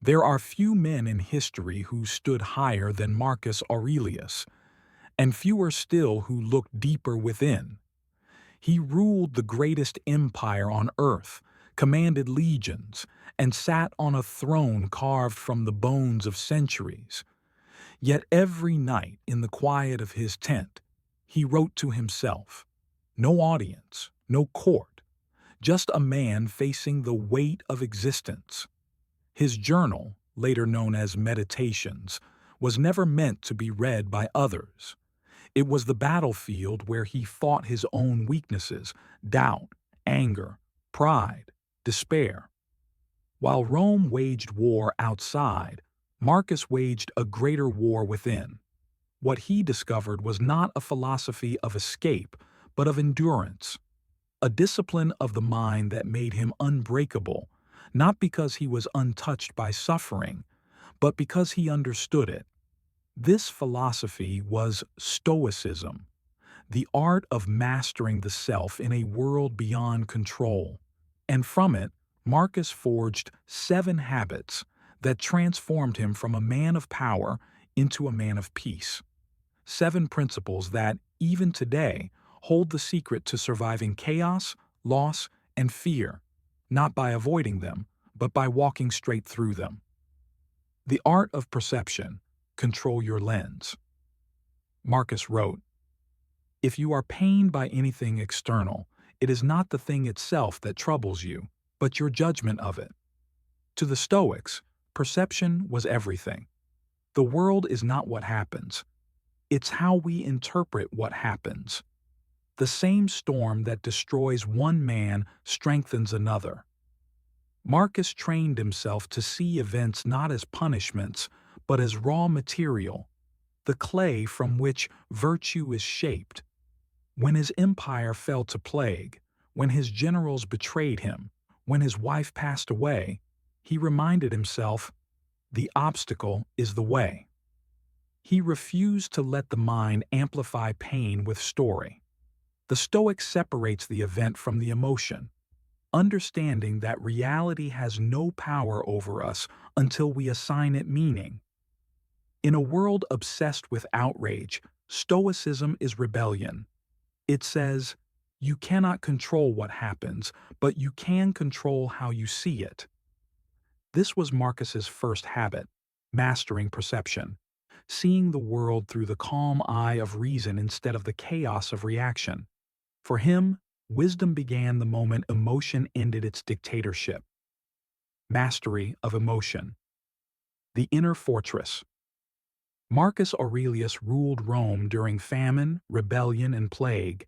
There are few men in history who stood higher than Marcus Aurelius, and fewer still who looked deeper within. He ruled the greatest empire on earth, commanded legions, and sat on a throne carved from the bones of centuries. Yet every night in the quiet of his tent, he wrote to himself. No audience, no court, just a man facing the weight of existence. His journal, later known as Meditations, was never meant to be read by others. It was the battlefield where he fought his own weaknesses, doubt, anger, pride, despair. While Rome waged war outside, Marcus waged a greater war within. What he discovered was not a philosophy of escape, but of endurance, a discipline of the mind that made him unbreakable, not because he was untouched by suffering, but because he understood it. This philosophy was Stoicism, the art of mastering the self in a world beyond control. And from it, Marcus forged 7 habits that transformed him from a man of power into a man of peace. 7 principles that, even today, hold the secret to surviving chaos, loss, and fear, not by avoiding them, but by walking straight through them. The art of perception. Control your lens. Marcus wrote, "If you are pained by anything external, it is not the thing itself that troubles you, but your judgment of it." To the Stoics, perception was everything. The world is not what happens. It's how we interpret what happens. The same storm that destroys one man strengthens another. Marcus trained himself to see events not as punishments, but as raw material, the clay from which virtue is shaped. When his empire fell to plague, when his generals betrayed him, when his wife passed away, he reminded himself, the obstacle is the way. He refused to let the mind amplify pain with story. The Stoic separates the event from the emotion, understanding that reality has no power over us until we assign it meaning. In a world obsessed with outrage, Stoicism is rebellion. It says, you cannot control what happens, but you can control how you see it. This was Marcus's first habit, mastering perception, seeing the world through the calm eye of reason instead of the chaos of reaction. For him, wisdom began the moment emotion ended its dictatorship. Mastery of emotion. The inner fortress. Marcus Aurelius ruled Rome during famine, rebellion, and plague.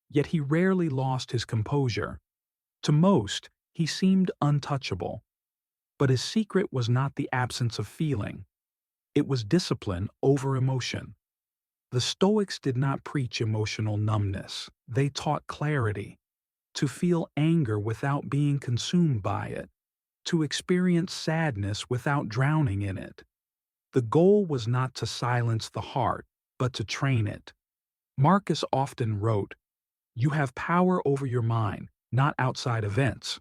Yet he rarely lost his composure. To most, he seemed untouchable. But his secret was not the absence of feeling. It was discipline over emotion. The Stoics did not preach emotional numbness. They taught clarity, to feel anger without being consumed by it, to experience sadness without drowning in it. The goal was not to silence the heart, but to train it. Marcus often wrote, "You have power over your mind, not outside events.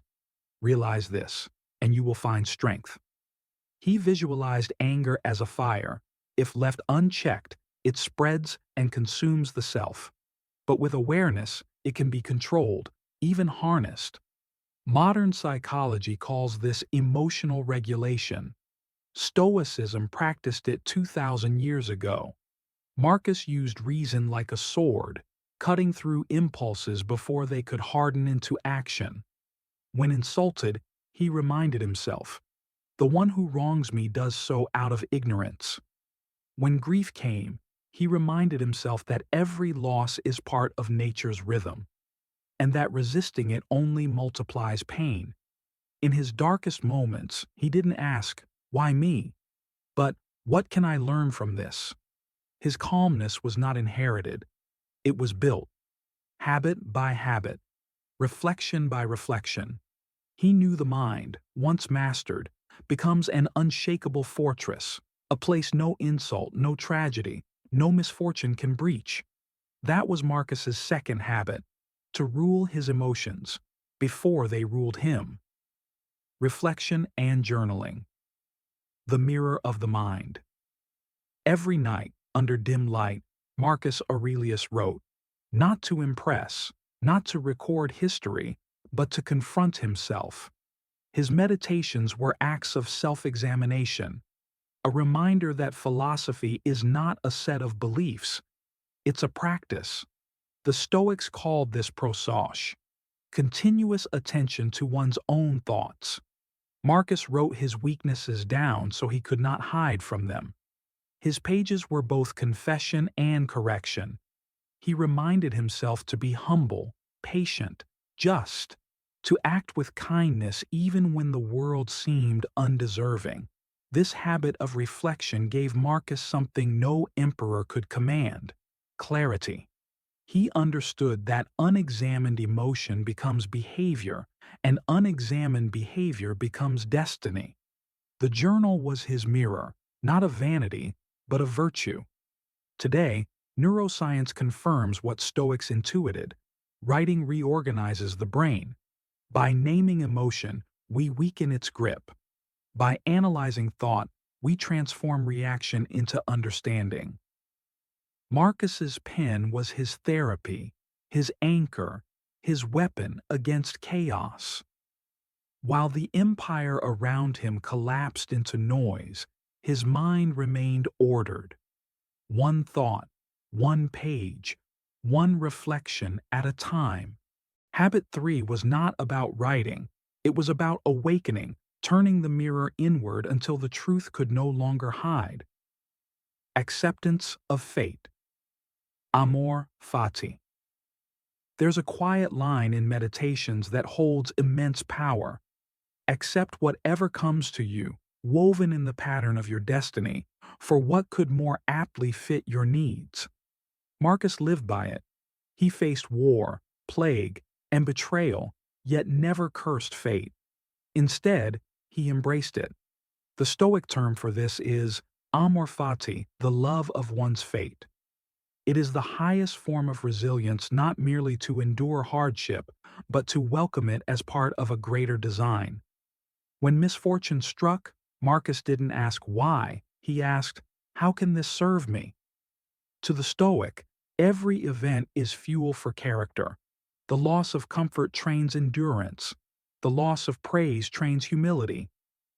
Realize this, and you will find strength." He visualized anger as a fire. If left unchecked, it spreads and consumes the self. But with awareness, it can be controlled, even harnessed. Modern psychology calls this emotional regulation. Stoicism practiced it 2,000 years ago. Marcus used reason like a sword, cutting through impulses before they could harden into action. When insulted, he reminded himself, "The one who wrongs me does so out of ignorance." When grief came, he reminded himself that every loss is part of nature's rhythm, and that resisting it only multiplies pain. In his darkest moments, he didn't ask, "Why me?" but "What can I learn from this?" His calmness was not inherited. It was built, habit by habit, reflection by reflection. He knew the mind, once mastered, becomes an unshakable fortress, a place no insult, no tragedy, no misfortune can breach. That was Marcus's second habit, to rule his emotions before they ruled him. Reflection and journaling. the mirror of the mind. Every night, under dim light, Marcus Aurelius wrote, not to impress, not to record history, but to confront himself. His meditations were acts of self-examination, a reminder that philosophy is not a set of beliefs, it's a practice. The Stoics called this prosauche, continuous attention to one's own thoughts. Marcus wrote his weaknesses down so he could not hide from them. His pages were both confession and correction. He reminded himself to be humble, patient, just, to act with kindness even when the world seemed undeserving. This habit of reflection gave Marcus something no emperor could command: clarity. He understood that unexamined emotion becomes behavior, and unexamined behavior becomes destiny. The journal was his mirror, not a vanity, but a virtue. Today, neuroscience confirms what Stoics intuited. Writing reorganizes the brain. By naming emotion, we weaken its grip. By analyzing thought, we transform reaction into understanding. Marcus's pen was his therapy, his anchor, his weapon against chaos. While the empire around him collapsed into noise, his mind remained ordered. One thought, one page, one reflection at a time. Habit 3 was not about writing, it was about awakening, turning the mirror inward until the truth could no longer hide. Acceptance of fate. Amor fati. There's a quiet line in meditations that holds immense power. Accept whatever comes to you, woven in the pattern of your destiny, for what could more aptly fit your needs? Marcus lived by it. He faced war, plague, and betrayal, yet never cursed fate. Instead, he embraced it. The Stoic term for this is amor fati, the love of one's fate. It is the highest form of resilience, not merely to endure hardship, but to welcome it as part of a greater design. When misfortune struck, Marcus didn't ask why, he asked, how can this serve me? To the Stoic, every event is fuel for character. The loss of comfort trains endurance. The loss of praise trains humility.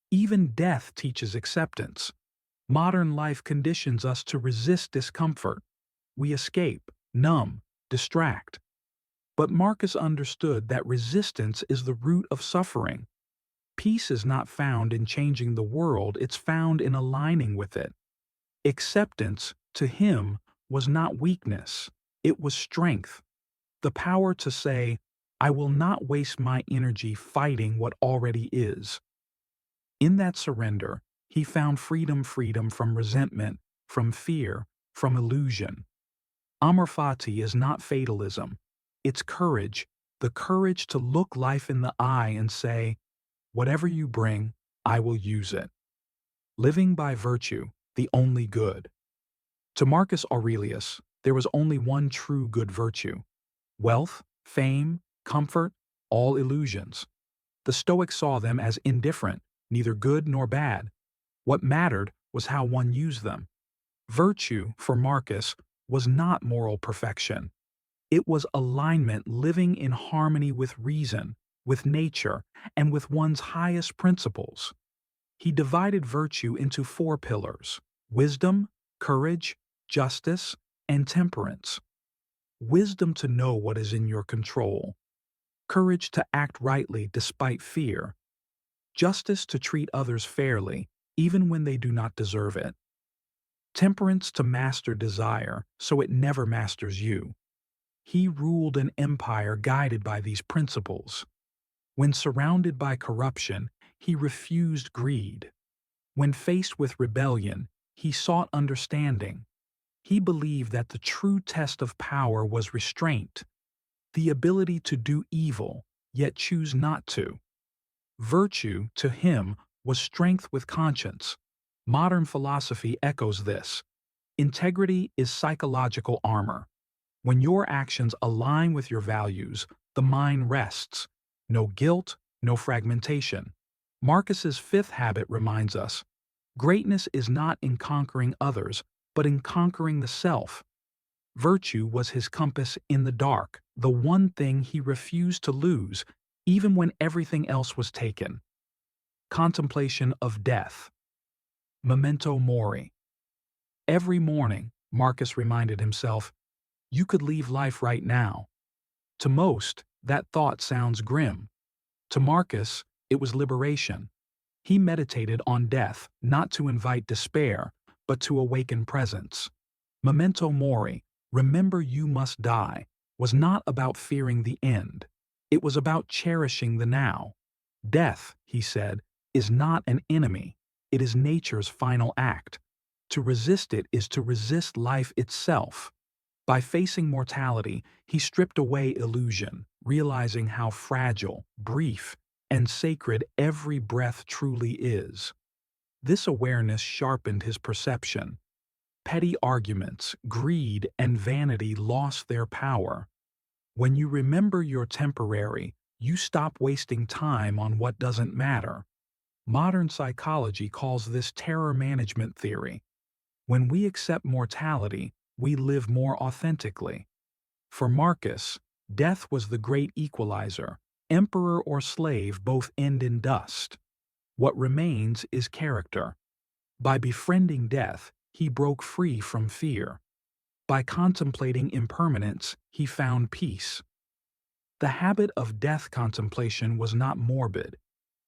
Even death teaches acceptance. Modern life conditions us to resist discomfort. We escape, numb, distract. But Marcus understood that resistance is the root of suffering. Peace is not found in changing the world, it's found in aligning with it. Acceptance, to him, was not weakness, it was strength. The power to say, I will not waste my energy fighting what already is. In that surrender, he found freedom from resentment, from fear, from illusion. Amor fati is not fatalism. It's courage, the courage to look life in the eye and say, whatever you bring, I will use it. Living by virtue, the only good. To Marcus Aurelius, there was only one true good virtue. Wealth, fame, comfort, all illusions. The Stoics saw them as indifferent, neither good nor bad. What mattered was how one used them. Virtue, for Marcus, was not moral perfection. It was alignment, living in harmony with reason, with nature, and with one's highest principles. He divided virtue into 4 pillars: wisdom, courage, justice, and temperance. Wisdom to know what is in your control. Courage to act rightly despite fear. Justice to treat others fairly, even when they do not deserve it. Temperance to master desire so it never masters you. He ruled an empire guided by these principles. When surrounded by corruption, he refused greed. When faced with rebellion, he sought understanding. He believed that the true test of power was restraint, the ability to do evil, yet choose not to. Virtue, to him, was strength with conscience. Modern philosophy echoes this. Integrity is psychological armor. When your actions align with your values, the mind rests. No guilt, no fragmentation. Marcus's 5th habit reminds us, Greatness is not in conquering others, but in conquering the self. Virtue was his compass in the dark, the one thing he refused to lose, even when everything else was taken. Contemplation of death. Memento mori. Every morning, Marcus reminded himself, you could leave life right now. To most, that thought sounds grim. To Marcus, it was liberation. He meditated on death not to invite despair, but to awaken presence. Memento mori, remember you must die, was not about fearing the end. It was about cherishing the now. Death, he said, is not an enemy. It is nature's final act. To resist it is to resist life itself. By facing mortality, he stripped away illusion, realizing how fragile, brief, and sacred every breath truly is. This awareness sharpened his perception. Petty arguments, greed, and vanity lost their power. When you remember you're temporary, you stop wasting time on what doesn't matter. Modern psychology calls this terror management theory. When we accept mortality, we live more authentically. For Marcus, death was the great equalizer. Emperor or slave both end in dust. What remains is character. By befriending death, he broke free from fear. By contemplating impermanence, he found peace. The habit of death contemplation was not morbid.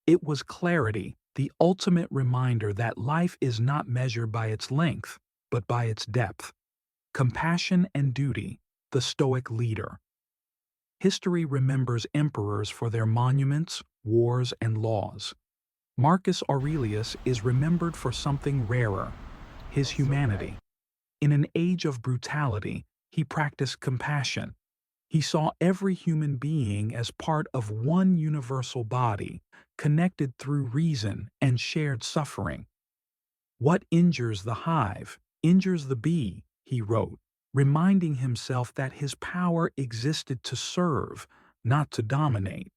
It was clarity, the ultimate reminder that life is not measured by its length, but by its depth. Compassion and duty, the Stoic leader. History remembers emperors for their monuments, wars, and laws. Marcus Aurelius is remembered for something rarer, his humanity. In an age of brutality, he practiced compassion. He saw every human being as part of one universal body, connected through reason and shared suffering. What injures the hive injures the bee, he wrote, reminding himself that his power existed to serve, not to dominate.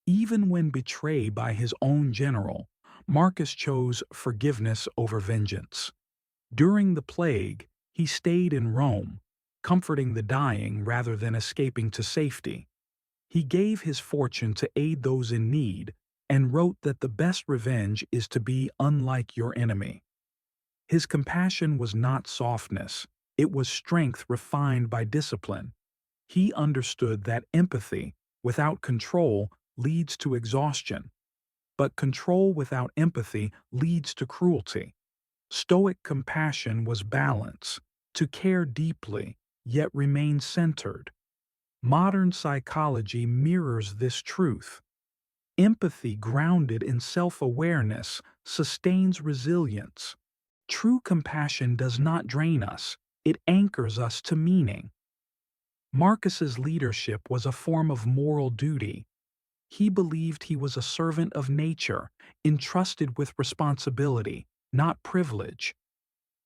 Even when betrayed by his own general, Marcus chose forgiveness over vengeance. During the plague, he stayed in Rome, comforting the dying rather than escaping to safety. He gave his fortune to aid those in need and wrote that the best revenge is to be unlike your enemy. His compassion was not softness, it was strength refined by discipline. He understood that empathy, without control, leads to exhaustion, but control without empathy leads to cruelty. Stoic compassion was balance, to care deeply, yet remain centered. Modern psychology mirrors this truth. Empathy grounded in self-awareness sustains resilience. True compassion does not drain us, it anchors us to meaning. Marcus's leadership was a form of moral duty. He believed he was a servant of nature, entrusted with responsibility, not privilege.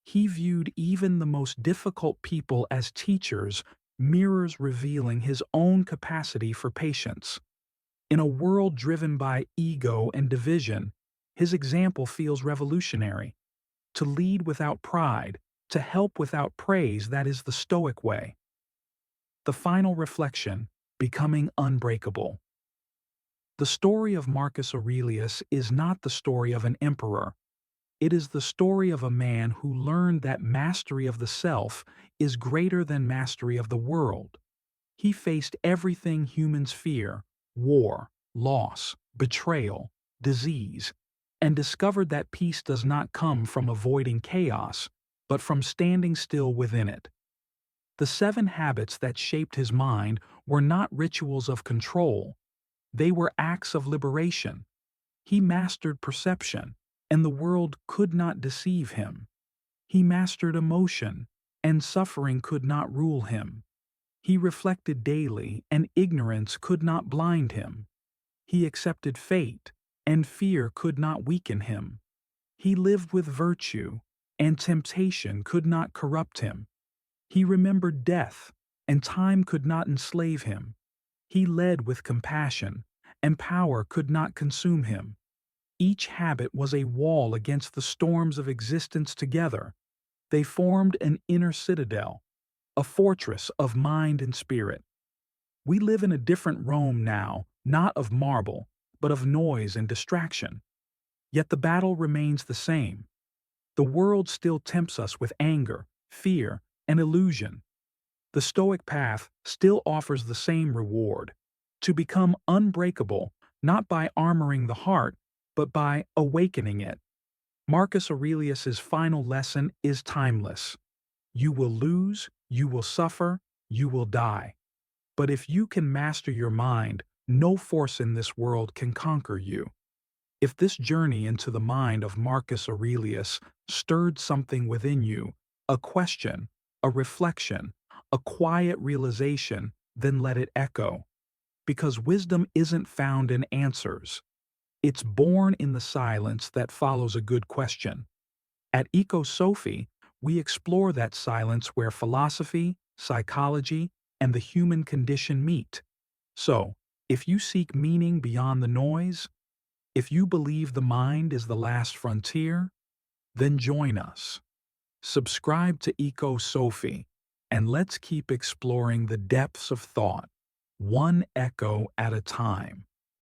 He viewed even the most difficult people as teachers, mirrors revealing his own capacity for patience. In a world driven by ego and division, his example feels revolutionary. To lead without pride, to help without praise, that is the Stoic way. The final reflection, becoming unbreakable. The story of Marcus Aurelius is not the story of an emperor. It is the story of a man who learned that mastery of the self is greater than mastery of the world. He faced everything humans fear: war, loss, betrayal, disease, and discovered that peace does not come from avoiding chaos, but from standing still within it. The 7 habits that shaped his mind were not rituals of control. They were acts of liberation. He mastered perception, and the world could not deceive him. He mastered emotion, and suffering could not rule him. He reflected daily, and ignorance could not blind him. He accepted fate, and fear could not weaken him. He lived with virtue, and temptation could not corrupt him. He remembered death, and time could not enslave him. He led with compassion, and power could not consume him. Each habit was a wall against the storms of existence together. They formed an inner citadel, a fortress of mind and spirit. We live in a different Rome now, not of marble, but of noise and distraction. Yet the battle remains the same. The world still tempts us with anger, fear, and illusion. The Stoic path still offers the same reward: to become unbreakable, not by armoring the heart, but by awakening it. Marcus Aurelius's final lesson is timeless. You will lose, you will suffer, you will die. But if you can master your mind, no force in this world can conquer you. If this journey into the mind of Marcus Aurelius stirred something within you, a question, a reflection, a quiet realization, then let it echo. Because wisdom isn't found in answers. It's born in the silence that follows a good question. At ECHOSOPHY, we explore that silence where philosophy, psychology, and the human condition meet. So, if you seek meaning beyond the noise, if you believe the mind is the last frontier, then join us. Subscribe to ECHOSOPHY, and let's keep exploring the depths of thought, one echo at a time.